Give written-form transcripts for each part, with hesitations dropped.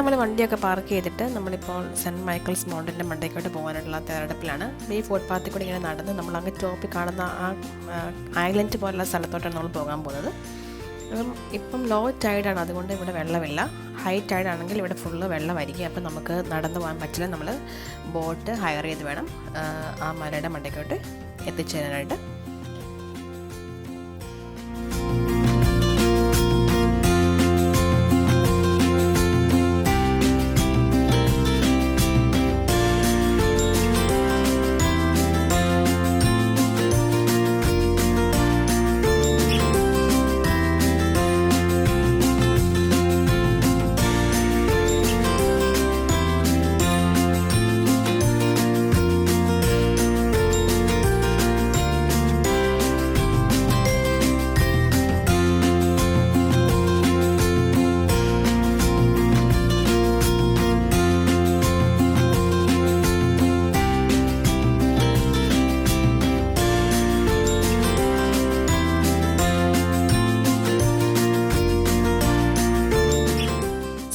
നമ്മൾ വണ്ടിയൊക്കെ പാർക്ക് ചെയ്തിട്ട് നമ്മളിപ്പോൾ സെൻറ്റ് മൈക്കിൾസ് മൗണ്ടൻ്റെ മണ്ടയ്ക്കോട്ട് പോകാനുള്ള തയ്യാറെടുപ്പിലാണ്. ഈ ഫുട് പാത്തിൽ കൂടി ഇങ്ങനെ നടന്ന് നമ്മൾ അങ്ങ് ടോപ്പിൽ കാണുന്ന ആ ഐലൻഡ് പോലുള്ള സ്ഥലത്തോട്ടാണ് നമ്മൾ പോകാൻ പോകുന്നത്. ഇപ്പം ലോ ടൈഡാണ്, അതുകൊണ്ട് ഇവിടെ വെള്ളമില്ല. ഹൈ ടൈഡാണെങ്കിൽ ഇവിടെ ഫുള്ള് വെള്ളമായിരിക്കും. അപ്പം നമുക്ക് നടന്നു പോകാൻ പറ്റില്ല. നമ്മൾ ബോട്ട് ഹയർ ചെയ്ത് വേണം ആ മലയുടെ മണ്ടയ്ക്കോട്ട് എത്തിച്ചേരാനായിട്ട്.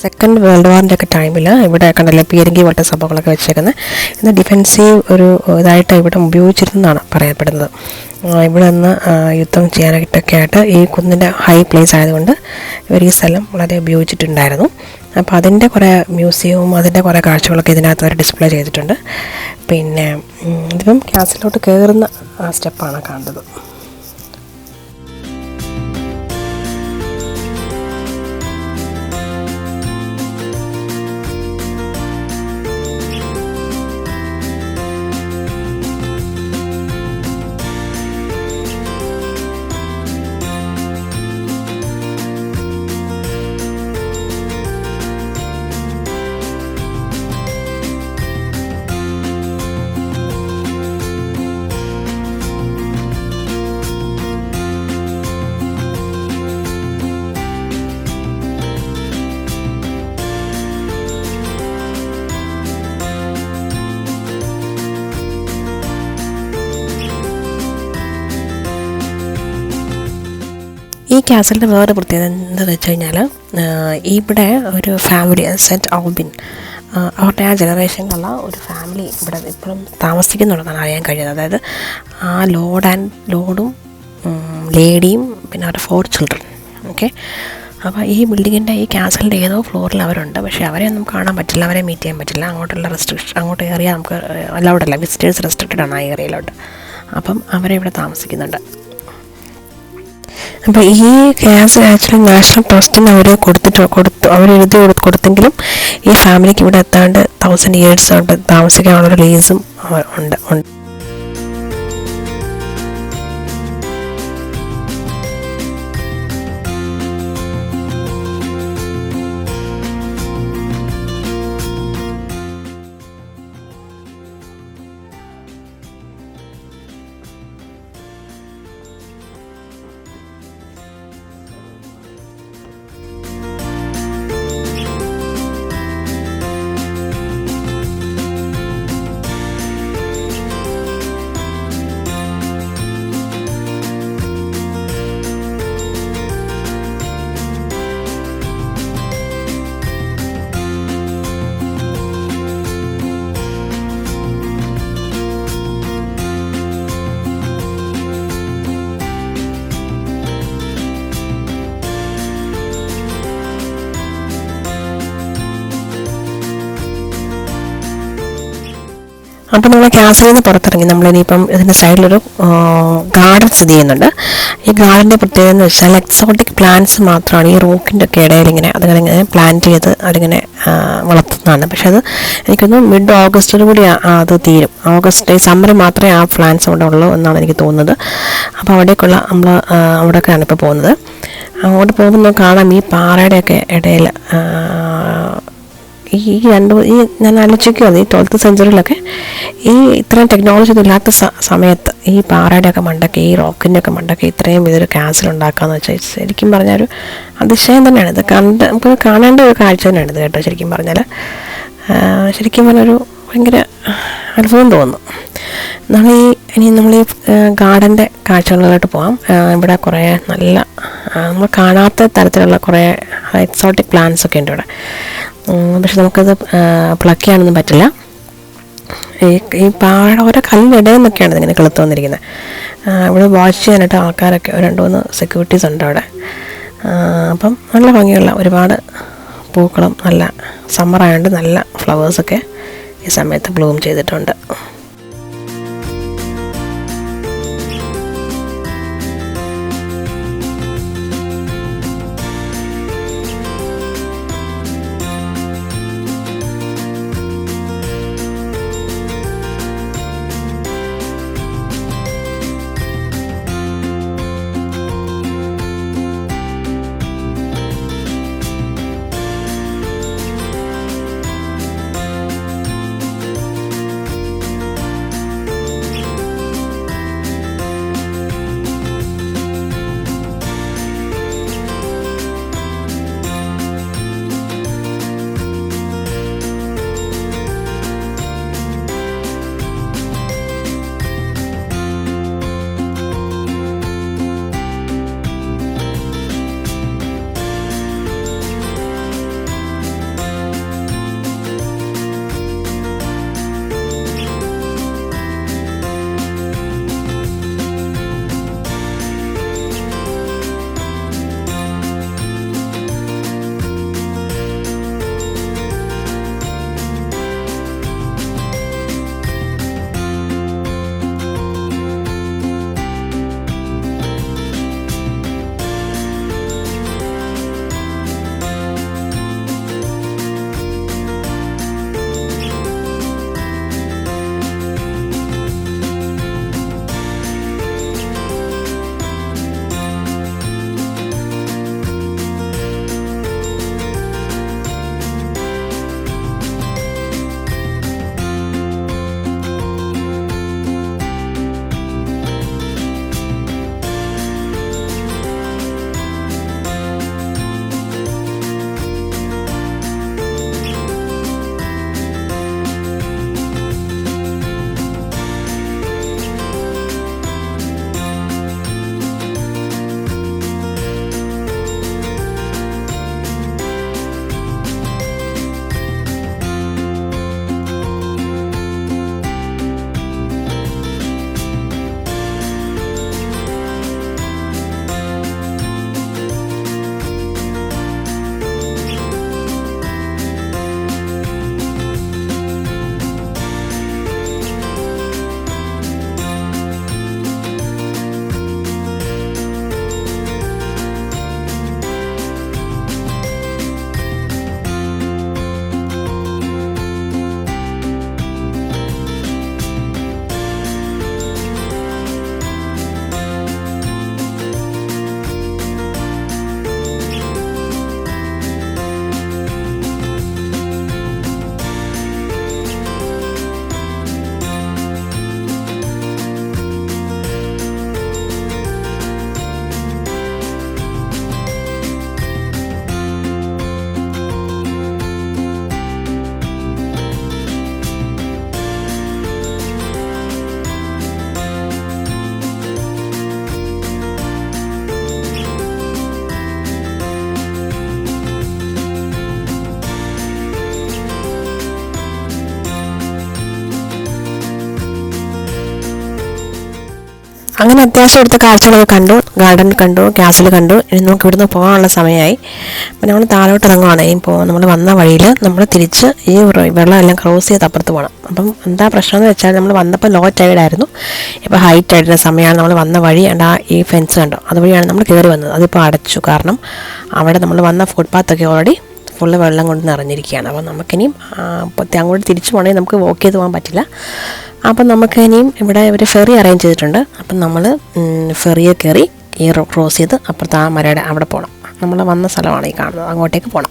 സെക്കൻഡ് വേൾഡ് വാറിൻ്റെ ഒക്കെ ടൈമിൽ ഇവിടെ കണ്ടല്ലേ പീരങ്കി പോലത്തെ സംഭവങ്ങളൊക്കെ വെച്ചേക്കുന്നത്. ഇന്ന് ഡിഫെൻസീവ് ഒരു ഇതായിട്ട് ഇവിടെ ഉപയോഗിച്ചിരുന്നതാണ് പറയപ്പെടുന്നത്. ഇവിടെ നിന്ന് യുദ്ധം ചെയ്യാനായിട്ടൊക്കെ ആയിട്ട് ഈ കുന്നിൻ്റെ ഹൈ പ്ലേസ് ആയതുകൊണ്ട് ഇവർ ഈ സ്ഥലം വളരെ ഉപയോഗിച്ചിട്ടുണ്ടായിരുന്നു. അപ്പോൾ അതിൻ്റെ കുറേ മ്യൂസിയവും അതിൻ്റെ കുറേ കാഴ്ചകളൊക്കെ ഇതിനകത്ത് അവർ ഡിസ്പ്ലേ ചെയ്തിട്ടുണ്ട്. പിന്നെ ഇതിപ്പം ക്യാസിലോട്ട് കയറുന്ന സ്റ്റെപ്പാണ് കാണുന്നത്. ഈ ക്യാസലിൻ്റെ വേറെ പ്രത്യേകത എന്താണെന്ന് വെച്ച് കഴിഞ്ഞാൽ ഇവിടെ ഒരു ഫാമിലി സെൻറ്റ് ഔബിൻ അവരുടെ ആ ജനറേഷനിലുള്ള ഒരു ഫാമിലി ഇവിടെ ഇപ്പോഴും താമസിക്കുന്നുണ്ടെന്നാണ് അറിയാൻ കഴിഞ്ഞത്. അതായത് ആ ലോഡും ലേഡിയും പിന്നെ അവരുടെ 4 ചിൽഡ്രൻ. ഓക്കെ, അപ്പോൾ ഈ ബിൽഡിങ്ങിൻ്റെ ഈ ക്യാസലിൻ്റെ ഏതോ ഫ്ലോറിൽ അവരുണ്ട്. പക്ഷേ അവരെ ഒന്നും കാണാൻ പറ്റില്ല, അവരെ മീറ്റ് ചെയ്യാൻ പറ്റില്ല. അങ്ങോട്ടുള്ള അങ്ങോട്ട് ഏറിയ നമുക്ക് അലൗഡല്ല, വിസിറ്റേഴ്സ് റെസ്ട്രിക്റ്റഡ് ആണ് ആ ഏരിയയിലോട്ട്. അപ്പം അവരെ ഇവിടെ താമസിക്കുന്നുണ്ട്. അപ്പോൾ ഈ ക്യാസ് ആക്ച്വലി നാഷണൽ ട്രസ്റ്റിന് അവർ അവരെഴുതി കൊടുത്തെങ്കിലും ഈ ഫാമിലിക്ക് ഇവിടെ എത്താണ്ട് 1000 years കൊണ്ട് താമസിക്കാനുള്ളൊരു ലീസും ഉണ്ട്. അപ്പോൾ നമ്മൾ ക്യാസിൽ നിന്ന് പുറത്തിറങ്ങി നമ്മളിനിയിപ്പം ഇതിൻ്റെ സൈഡിലൊരു ഗാർഡൻ സ്ഥിതി ചെയ്യുന്നുണ്ട്. ഈ ഗാർഡൻ്റെ പ്രത്യേകത എന്ന് വെച്ചാൽ എക്സോട്ടിക് പ്ലാന്റ്സ് മാത്രമാണ് ഈ റോക്കിൻ്റെ ഒക്കെ ഇടയിൽ അതിങ്ങനെ പ്ലാന്റ് ചെയ്ത് അതിങ്ങനെ വളർത്തുന്നതാണ്. പക്ഷെ അത് എനിക്കൊന്ന് മിഡ് ഓഗസ്റ്റിൽ കൂടി അത് തീരും. ഓഗസ്റ്റ് സമ്മറിൽ മാത്രമേ ആ പ്ലാന്റ്സ് അവിടെ ഉള്ളൂ എന്നാണ് എനിക്ക് തോന്നുന്നത്. അപ്പോൾ അവിടേക്കുള്ള നമ്മൾ അവിടെയൊക്കെയാണ് ഇപ്പോൾ പോകുന്നത്. അങ്ങോട്ട് പോകുമ്പോൾ കാണാം ഈ പാറയുടെയൊക്കെ ഇടയിൽ ഞാൻ ആലോചിക്കുകയാണ്, ഈ 12th century ഈ ഇത്രയും ടെക്നോളജി ഒന്നും ഇല്ലാത്ത സമയത്ത് ഈ പാറയുടെയൊക്കെ മണ്ടൊക്കെ ഈ റോക്കിൻ്റെയൊക്കെ മണ്ടൊക്കെ ഇത്രയും ഇതൊരു ക്യാസിൽ ഉണ്ടാക്കാമെന്ന് വെച്ചാൽ ശരിക്കും പറഞ്ഞാൽ അതിശയം തന്നെയാണ്. ഇത് നമുക്ക് കാണേണ്ട ഒരു കാഴ്ച തന്നെയാണ് ഇത് കേട്ടോ. ശരിക്കും പറഞ്ഞാൽ ഭയങ്കര അത്ഭുതം തോന്നുന്നു. ഇനി നമ്മൾ ഈ ഗാർഡൻ്റെ കാഴ്ചകളിലോട്ട് പോകാം. ഇവിടെ കുറേ നല്ല നമ്മൾ കാണാത്ത തരത്തിലുള്ള കുറേ എക്സോട്ടിക് പ്ലാന്റ്സ് ഒക്കെ ഉണ്ട് ഇവിടെ. പക്ഷെ നമുക്കത് പ്ലക്ക് ചെയ്യാനൊന്നും പറ്റില്ല. ഈ പാറയുടെ ഓരോ കല്ലിടയിൽ നിന്നൊക്കെയാണ് ഇതിങ്ങനെ കിളുത്ത് വന്നിരിക്കുന്നത്. ഇവിടെ വാച്ച് ചെയ്യാനായിട്ട് ആൾക്കാരൊക്കെ 2-3 സെക്യൂരിറ്റീസ് ഉണ്ട് അവിടെ. അപ്പം നല്ല ഭംഗിയുള്ള ഒരുപാട് പൂക്കളും, നല്ല സമ്മറായതുകൊണ്ട് നല്ല ഫ്ലവേഴ്സൊക്കെ ഈ സമയത്ത് ബ്ലൂം ചെയ്തിട്ടുണ്ട്. അങ്ങനെ അത്യാവശ്യം ഇവിടുത്തെ കാഴ്ചകളൊക്കെ കണ്ടു, ഗാർഡൻ കണ്ടു, കാസിൽ കണ്ടു. ഇനി നമുക്ക് ഇവിടുന്ന് പോകാനുള്ള സമയമായി. അപ്പോൾ നമ്മൾ താഴോട്ട് ഇറങ്ങുവാണ്. ഇനി നമ്മൾ വന്ന വഴിയിൽ നമ്മൾ തിരിച്ച് ഈ വെള്ളം എല്ലാം ക്രോസ് ചെയ്ത് അപ്പുറത്ത് പോകണം. അപ്പം എന്താ പ്രശ്നം എന്ന് വെച്ചാൽ നമ്മൾ വന്നപ്പോൾ ലോ ടൈഡായിരുന്നു, ഇപ്പോൾ ഹൈ ടൈഡിൻ്റെ സമയമാണ്. നമ്മൾ വന്ന വഴി ഈ ഫെൻസ് കണ്ടോ, അതുവഴിയാണ് നമ്മൾ കയറി വന്നത്. അതിപ്പോൾ അടച്ചു, കാരണം അവിടെ നമ്മൾ വന്ന ഫുട്പാത്തൊക്കെ ഓൾറെഡി ഫുള്ള് വെള്ളം കൊണ്ട് നിറഞ്ഞിരിക്കുകയാണ്. അപ്പോൾ നമുക്കിനിയും അങ്ങോട്ട് തിരിച്ചു പോകണമെങ്കിൽ നമുക്ക് വാക്ക് ചെയ്ത് പോകാൻ പറ്റില്ല. അപ്പം നമുക്ക് ഇനിയും ഇവിടെ ഒരു ഫെറി അറേഞ്ച് ചെയ്തിട്ടുണ്ട്. അപ്പം നമ്മൾ ഫെറിയെ കയറി ഈ ക്രോസ് ചെയ്ത് അപ്പുറത്ത് ആ മരയുടെ അവിടെ പോകണം. നമ്മൾ വന്ന സ്ഥലമാണ് ഈ കാണുന്നത്, അങ്ങോട്ടേക്ക് പോകണം.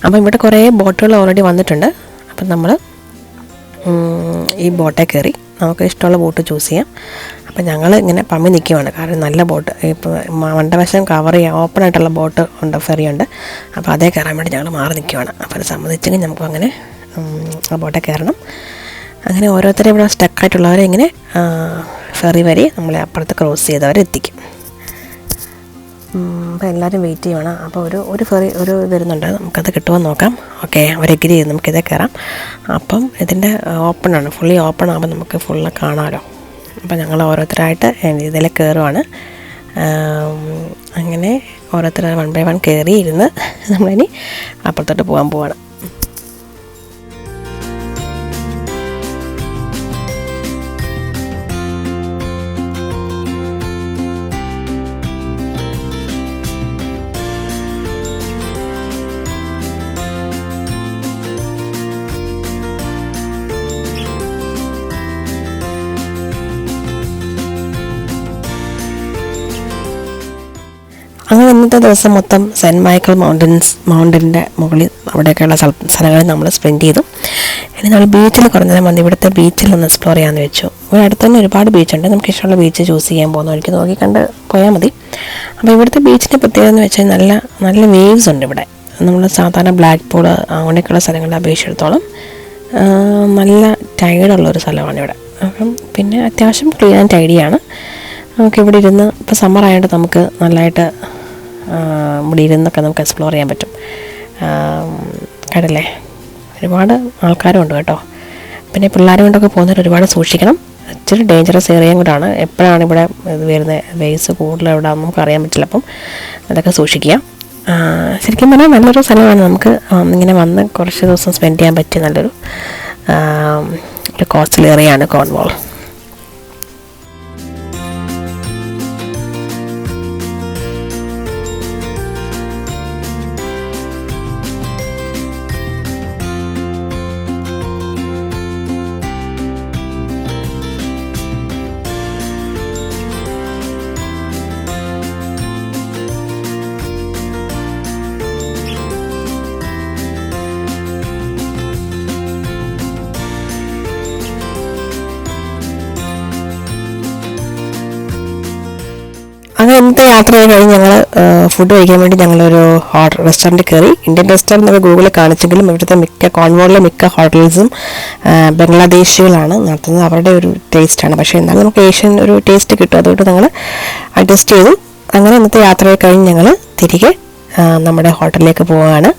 അപ്പം ഇവിടെ കുറേ ബോട്ടുകൾ ഓൾറെഡി വന്നിട്ടുണ്ട്. അപ്പം നമ്മൾ ഈ ബോട്ടേ കയറി നമുക്ക് ഇഷ്ടമുള്ള ബോട്ട് ചൂസ് ചെയ്യാം. അപ്പം ഞങ്ങൾ ഇങ്ങനെ പമ്മി നിൽക്കുവാണ്, കാരണം നല്ല ബോട്ട് ഇപ്പോൾ വണ്ടവശം കവർ ചെയ്യാൻ ഓപ്പണായിട്ടുള്ള ബോട്ട് ഉണ്ട്, ഫെറി ഉണ്ട്. അപ്പോൾ അതേ കയറാൻ വേണ്ടി ഞങ്ങൾ മാറി നിൽക്കുവാണ്. അപ്പോൾ അത് സമ്മതിച്ചെങ്കിൽ നമുക്കങ്ങനെ ആ ബോട്ടേ കയറണം. അങ്ങനെ ഓരോരുത്തരും ഇവിടെ സ്റ്റക്കായിട്ടുള്ളവരെ ഇങ്ങനെ ഫെറി വരെ നമ്മളെ അപ്പുറത്ത് ക്രോസ് ചെയ്തവരെ എത്തിക്കും. അപ്പോൾ എല്ലാവരും വെയിറ്റ് ചെയ്യുവാണ്. അപ്പോൾ ഒരു ഫെറി വരുന്നുണ്ട്, നമുക്കത് കിട്ടുമോ നോക്കാം. ഓക്കെ, അവർ എഗ്രി ചെയ്ത് നമുക്കിതേ കയറാം. അപ്പം ഇതിൻ്റെ ഓപ്പണാണ്, ഫുള്ളി ഓപ്പൺ ആകുമ്പോൾ നമുക്ക് ഫുള്ള് കാണാമല്ലോ. അപ്പോൾ ഞങ്ങൾ ഓരോരുത്തരായിട്ട് ഇതിൽ കയറുവാണ്. അങ്ങനെ ഓരോരുത്തർ 1 by 1 കയറിയിരുന്ന് നമ്മളിനി അപ്പുറത്തോട്ട് പോകാൻ പോവാണ്. അങ്ങനെ ഇന്നത്തെ ദിവസം മൊത്തം സെൻറ്റ് മൈക്കിൾ മൗണ്ടൻ്റെ മുകളിൽ അവിടെയൊക്കെയുള്ള സ്ഥലങ്ങളിൽ നമ്മൾ സ്പെൻഡ് ചെയ്തു. ഇനി നമ്മൾ ബീച്ചിൽ കുറഞ്ഞ നേരം വന്ന് ഇവിടുത്തെ ബീച്ചിലൊന്ന് എക്സ്പ്ലോർ ചെയ്യാമെന്ന് വെച്ചു. ഇവിടെ അടുത്ത് തന്നെ ഒരുപാട് ബീച്ചുണ്ട്, നമുക്ക് ഇഷ്ടമുള്ള ബീച്ച് ചൂസ് ചെയ്യാൻ പോകുന്നു, എനിക്ക് നോക്കി കണ്ട് പോയാൽ മതി. അപ്പോൾ ഇവിടുത്തെ ബീച്ചിൻ്റെ പ്രത്യേകത എന്ന് വെച്ചാൽ നല്ല വേവ്സ് ഉണ്ട് ഇവിടെ. നമ്മൾ സാധാരണ ബ്ലാക്ക് പൂൾ അങ്ങനെയൊക്കെയുള്ള സ്ഥലങ്ങളെ അപേക്ഷിച്ചിടത്തോളം നല്ല ടൈഡുള്ളൊരു സ്ഥലമാണ് ഇവിടെ. അപ്പം പിന്നെ അത്യാവശ്യം ക്ലീൻ ആൻഡ് ടൈഡിയാണ്. നമുക്കിവിടെ ഇരുന്ന് ഇപ്പോൾ സമ്മർ ആയതുകൊണ്ട് നമുക്ക് നല്ലതായിട്ട് ഇവിടെ ഇരുന്നൊക്കെ നമുക്ക് എക്സ്പ്ലോർ ചെയ്യാൻ പറ്റും. കടലേ ഒരുപാട് ആൾക്കാരും ഉണ്ട് കേട്ടോ. പിന്നെ പിള്ളേരെ കൊണ്ടൊക്കെ പോകുന്നവർ ഒരുപാട് സൂക്ഷിക്കണം, ഇച്ചിരി ഡേഞ്ചറസ് ഏരിയയും കൂടാണ്. എപ്പോഴാണ് ഇവിടെ ഇത് വരുന്നത്, വേസ് കൂടുതൽ എവിടെ നമുക്ക് അറിയാൻ പറ്റില്ല. അപ്പം അതൊക്കെ സൂക്ഷിക്കുക. ശരിക്കും പറഞ്ഞാൽ നല്ലൊരു സ്ഥലമാണ്, നമുക്ക് ഇങ്ങനെ വന്ന് കുറച്ച് ദിവസം സ്പെൻഡ് ചെയ്യാൻ പറ്റിയ നല്ലൊരു കോസ്റ്റൽ ഏരിയയാണ് കോർൺവാൾ. അങ്ങനെ ഇന്നത്തെ യാത്ര കഴിഞ്ഞ് ഞങ്ങൾ ഫുഡ് കഴിക്കാൻ വേണ്ടി ഞങ്ങളൊരു റെസ്റ്റോറൻറ്റിൽ കയറി. ഇന്ത്യൻ റെസ്റ്റോറൻറ്റ് നമ്മൾ ഗൂഗിളിൽ കാണിച്ചെങ്കിലും ഇവിടുത്തെ കോർൺവാളിലെ മിക്ക ഹോട്ടൽസും ബംഗ്ലാദേശികളാണ് നടത്തുന്നത്, അവരുടെ ഒരു ടേസ്റ്റാണ്. പക്ഷേ എന്നാലും നമുക്ക് ഏഷ്യൻ ഒരു ടേസ്റ്റ് കിട്ടും, അതുകൊണ്ട് ഞങ്ങൾ അഡ്ജസ്റ്റ് ചെയ്തു. അങ്ങനെ ഇന്നത്തെ യാത്ര കഴിഞ്ഞ് ഞങ്ങൾ തിരികെ നമ്മുടെ ഹോട്ടലിലേക്ക് പോവുകയാണ്.